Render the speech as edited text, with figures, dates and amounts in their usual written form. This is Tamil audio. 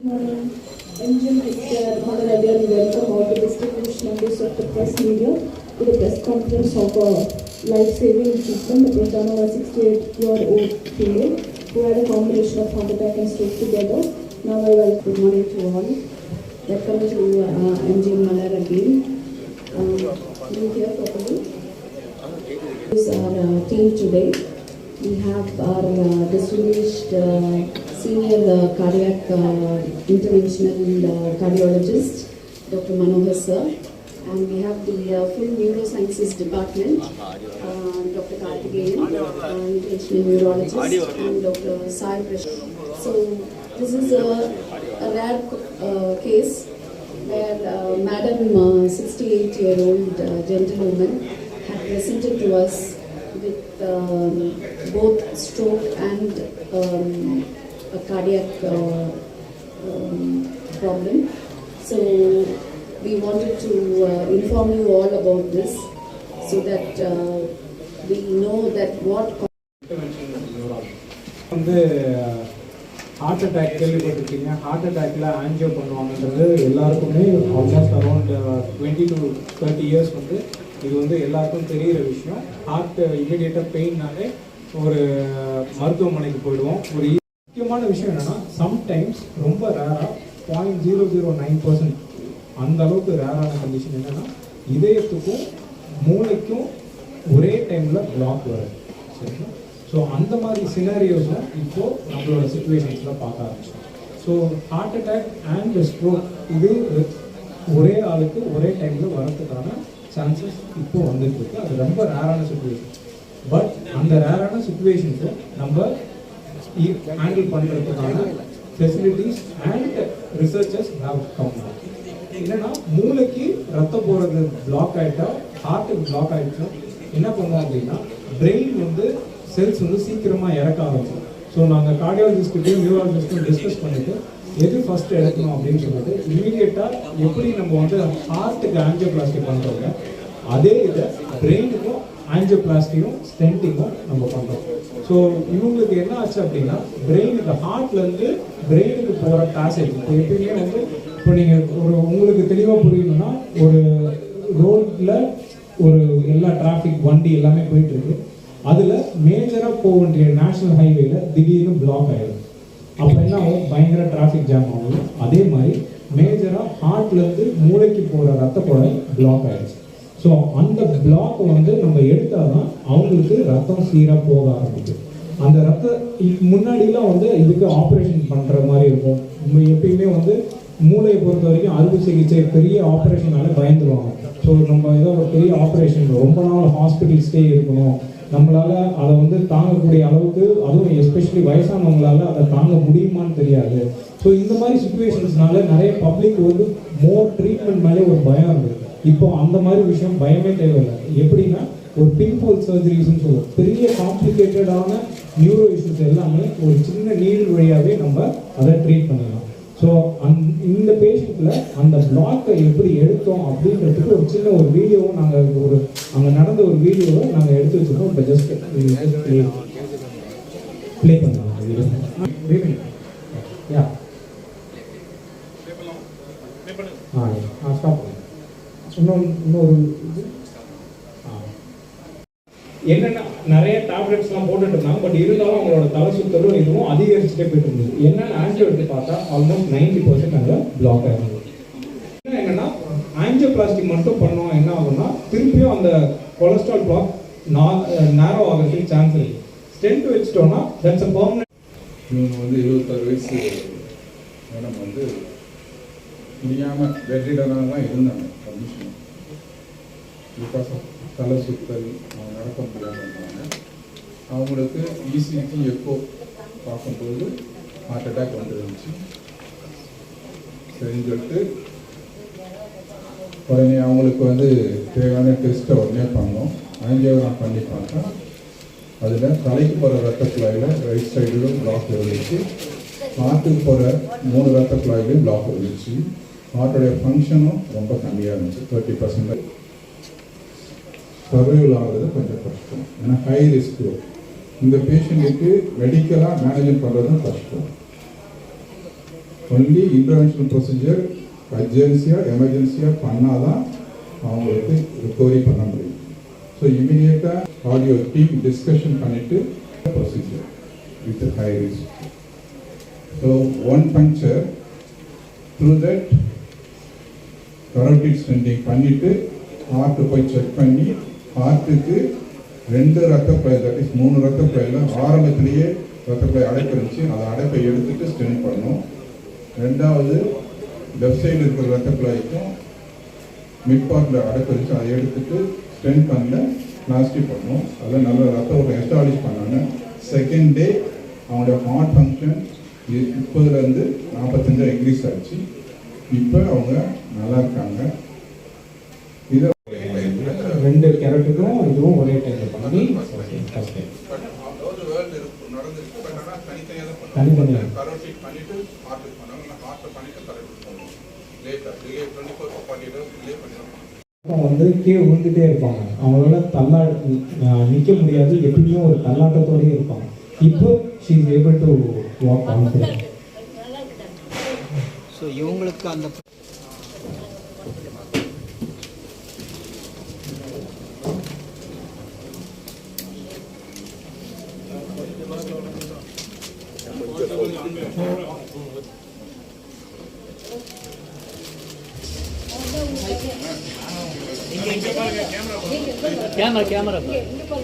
Morning. MGM Healthcare, Mother Ideal, welcome all the distinguished members of the press media to the press conference of a life-saving treatment that was done on a 68-year-old female who had a combination of heart attack and stroke together. Now I welcome. Good morning to all. Welcome to MGM Mother again. Can you hear properly? This is our team today. We have our distinguished senior cardiac interventional cardiologist, Dr. Manohar sir, and we have the full neurosciences department, Dr. Karthikeyan, interventional neurologist, and Dr. Sai Prashant. So this is a rare case where Madam 68-year-old gentlewoman had presented to us with both stroke and a cardiac problem. So we wanted to inform you all about this so that we know that what heart attack கேள்விப்பட்டிருக்கீங்க. ஹார்ட் அட்டாக்ல ஆன்ஜியோ பண்ணுவாங்கன்றது எல்லாருக்குமே ஆல்மோஸ்ட் அரௌண்ட் 20 to 30 இயர்ஸ் இது எல்லாருக்கும் தெரிகிற விஷயம். ஹார்ட் இமீடியட்டாக பெயின்னாலே ஒரு மருத்துவமனைக்கு போயிடுவோம். ஒரு முக்கியமான விஷயம் என்னென்னா, சம்டைம்ஸ் ரொம்ப ரேராக 0.009% அந்த அளவுக்கு ரேரான கண்டிஷன் என்னென்னா, இதயத்துக்கும் மூளைக்கும் ஒரே டைமில் பிளாக் வருது. சரிங்களா? ஸோ அந்த மாதிரி சினாரியோஸும் இப்போது நம்மளோட சுச்சுவேஷன்ஸில் பார்க்க ஆரம்பிச்சோம். So heart attack and stroke இது ஒரே ஆளுக்கு ஒரே டைமில் வரதுக்கான சான்சஸ் இப்போது வந்துட்டு இருக்கு. அது ரொம்ப ரேரான சுச்சுவேஷன். பட் அந்த ரேரான சுச்சுவேஷன்ஸும் நம்ம ஹேண்டில் பண்ணுறதுக்கான facilities and researches have come. என்னென்னா, மூளைக்கு ரத்தம் போகிறது பிளாக் ஆகிட்டா, ஹார்ட்டுக்கு பிளாக் ஆகிடுச்சா என்ன பண்ணுவோம் அப்படின்னா, பிரெயின் செல்ஸ் சீக்கிரமாக இறக்க ஆரம்பிச்சோம். ஸோ நாங்கள் கார்டியாலஜிஸ்ட்கிட்டையும் நியூராலஜிஸ்ட்டும் டிஸ்கஸ் பண்ணிவிட்டு எது ஃபஸ்ட்டு எடுக்கணும் அப்படின்னு சொல்லிட்டு இமீடியட்டாக எப்படி நம்ம ஹார்ட்டுக்கு ஆன்ஜியோபிளாஸ்டி பண்ணுறோங்க, அதே இதை பிரெயினுக்கும் ஆன்ஜியோபிளாஸ்டியும் ஸ்டென்டிங்கும் நம்ம பண்ணுறோம். ஸோ இவங்களுக்கு என்ன ஆச்சு அப்படின்னா, பிரெயினுக்கு ஹார்ட்லேருந்து பிரெயினுக்கு போகிற பேசேஜ் இப்போ எப்பயுமே இப்போ நீங்கள் உங்களுக்கு தெளிவாக புரியணும்னா, ஒரு ரோட்டில் ஒரு எல்லா டிராஃபிக் வண்டி எல்லாமே போயிட்டுருக்கு. அதில் மேஜராக போக வேண்டிய நேஷனல் ஹைவேல திடீர்னு பிளாக் ஆகிடும். அப்போ என்ன ஆகும்? பயங்கர டிராஃபிக் ஜாம் ஆகும். அதே மாதிரி மேஜராக ஹார்ட்லேருந்து மூளைக்கு போகிற ரத்த குழாய் பிளாக் ஆகிடுச்சு. ஸோ அந்த பிளாக்கை நம்ம எடுத்தால் தான் அவங்களுக்கு ரத்தம் சீராக போக ஆரம்பிக்கும். அந்த முன்னாடிலாம் இதுக்கு ஆப்ரேஷன் பண்ணுற மாதிரி இருக்கும். எப்பயுமே மூளையை பொறுத்த வரைக்கும் அறுவை சிகிச்சை பெரிய ஆப்ரேஷனால பயந்துருவாங்க. ஸோ நம்ம ஏதோ ஒரு பெரிய ஆப்ரேஷன் ரொம்ப நாள் ஹாஸ்பிட்டல் ஸ்டே இருக்கணும், நம்மளால் அதை தாங்கக்கூடிய அளவுக்கு, அதுவும் எஸ்பெஷலி வயசானவங்களால அதை தாங்க முடியுமான்னு தெரியாது. ஸோ இந்த மாதிரி சுச்சுவேஷன்ஸ்னால நிறைய பப்ளிக் மோர் ட்ரீட்மெண்ட் மேலே ஒரு பயம் இருக்குது. இப்போ அந்த மாதிரி விஷயம் பயமே தேவையில்லை. எப்படின்னா, ஒரு பின்ஹோல் சர்ஜரிஸ்ன்னு சொல்லுவோம். பெரிய காம்ப்ளிகேட்டடான நியூரோ இஷ்யூஸ் எல்லாமே ஒரு சின்ன நீடில் வழியாகவே நம்ம அதை ட்ரீட் பண்ணலாம். ஸோ இந்த பேஷண்ட்டில் அந்த பிளாக்கை எப்படி எடுத்தோம் அப்படின்றதுக்கு ஒரு சின்ன ஒரு வீடியோவும் நாங்கள் அங்கே நடந்த ஒரு வீடியோவை நாங்கள் எடுத்து வச்சுருக்கோம். இப்போ ஜஸ்ட் ப்ளே பண்ணலாம். யா ஸ்டாப். இன்னொரு என்னென்னா, நிறைய டேப்லெட்ஸ்லாம் போட்டுட்டு இருந்தாங்க. பட் இருந்தாலும் அவங்களோட தலை சுத்தலும் இதுவும் அதிகரிச்சுட்டே போயிட்டு இருந்தது. என்னென்ன ஆன்ஜியோ எடுத்து பார்த்தா ஆல்மோஸ்ட் 90% அங்கே பிளாக் ஆகிருந்தது. என்னென்னா, ஆன்ஜியோபிளாஸ்டிக் மட்டும் பண்ணோம் என்ன ஆகும்னா, திருப்பியும் அந்த கொலஸ்ட்ரால் பிளாக் நேரோ ஆகிறதுக்கு சான்ஸ் இருக்குது. ஸ்டென்ட் வச்சுட்டோம்னா தட்ஸ் அ பெர்மனன்ட். இவங்க 26 வயசு மேடம் முடியாமல் வெற்றிடனாக தான் இருந்தாங்க. கண்டிஷன் பிகாஸ் ஆஃப் தலை சுத்தல், அவங்க நடக்க முடியாமல் இருந்தாங்க. அவங்களுக்கு இசிஜி எக்கோ பார்க்கும்போது ஹார்ட் அட்டாக் வந்துருந்துச்சு. சரின்னு சொல்லிட்டு உடனே அவங்களுக்கு தேவையான டெஸ்ட்டை உடனே பண்ணோம். ஆஞ்சியோகிராம் பண்ணி பார்த்தா அதில் தலைக்கு போகிற ரத்த குழாயில் ரைட் சைடிலும் பிளாக் இருந்துச்சு, ஹார்ட்டுக்கு போகிற 3 ரத்த குழாயிலையும் பிளாக் இருந்துச்சு. ஹார்ட்டோடைய ஃபங்க்ஷனும் ரொம்ப கம்மியாக இருந்துச்சு. 30% சர்வைவல் ஆகிறது கொஞ்சம் கஷ்டம். ஏன்னா ஹை ரிஸ்க். இந்த பேஷண்ட்டுக்கு மெடிக்கலாக மேனேஜ் பண்ணுறதும் கஷ்டம். ஒன்லி இன்டர்வென்ஷனல் ப்ரொசீஜர் அர்ஜென்சியாக எமர்ஜென்சியாக பண்ணால் தான் அவங்களுக்கு ரிகவரி பண்ண முடியும். ஸோ இமீடியட்டாக ஆடியோ டீம் டிஸ்கஷன் பண்ணிவிட்டு procedure with high risk. So one puncture through that carotid standing பண்ணிவிட்டு ஹார்ட்டு போய் செக் பண்ணி ஹார்ட்டுக்கு 2 ரத்தக்குழாய் தட் இஸ் 3 ரத்தக்குழாயில் ஆரம்பத்திலேயே ரத்தக்குழாய் அடைப்பு இருந்துச்சு, அதை அடைப்பை எடுத்துட்டு ஸ்டெண்ட் பண்ணணும். ரெண்டாவது லெஃப்ட் சைடு இருக்கிற ரத்தக்குழாய்க்கும் மிட் பார்ட்டில் அடைப்பு இருந்துச்சு, அதை எடுத்துட்டு ஸ்டெண்ட் பண்ண பிளாஸ்டி பண்ணணும். அதை நல்ல ரத்த ஓட்டம் எஸ்டாப்ளிஷ் பண்ணாங்க. செகண்ட் டே அவங்களுடைய ஹார்ட் ஃபங்க்ஷன் 30லேருந்து 45 இன்க்ரீஸ் ஆச்சு. இப்போ அவங்க நல்லா இருக்காங்க. இதை 2 கேரட்டுக்கும் இதுவும் ஒரே டைமில் பண்ணி தனித்தனியாக வந்து கீழே விழுந்துட்டே இருப்பாங்க. அவங்களால நிற்க முடியாது, எப்படியும் ஒரு தள்ளாட்டத்தோடயே இருப்பாங்க. இப்போ she is able to walk confident. So இவங்களுக்கு அந்த கேமரா உங்களுக்கு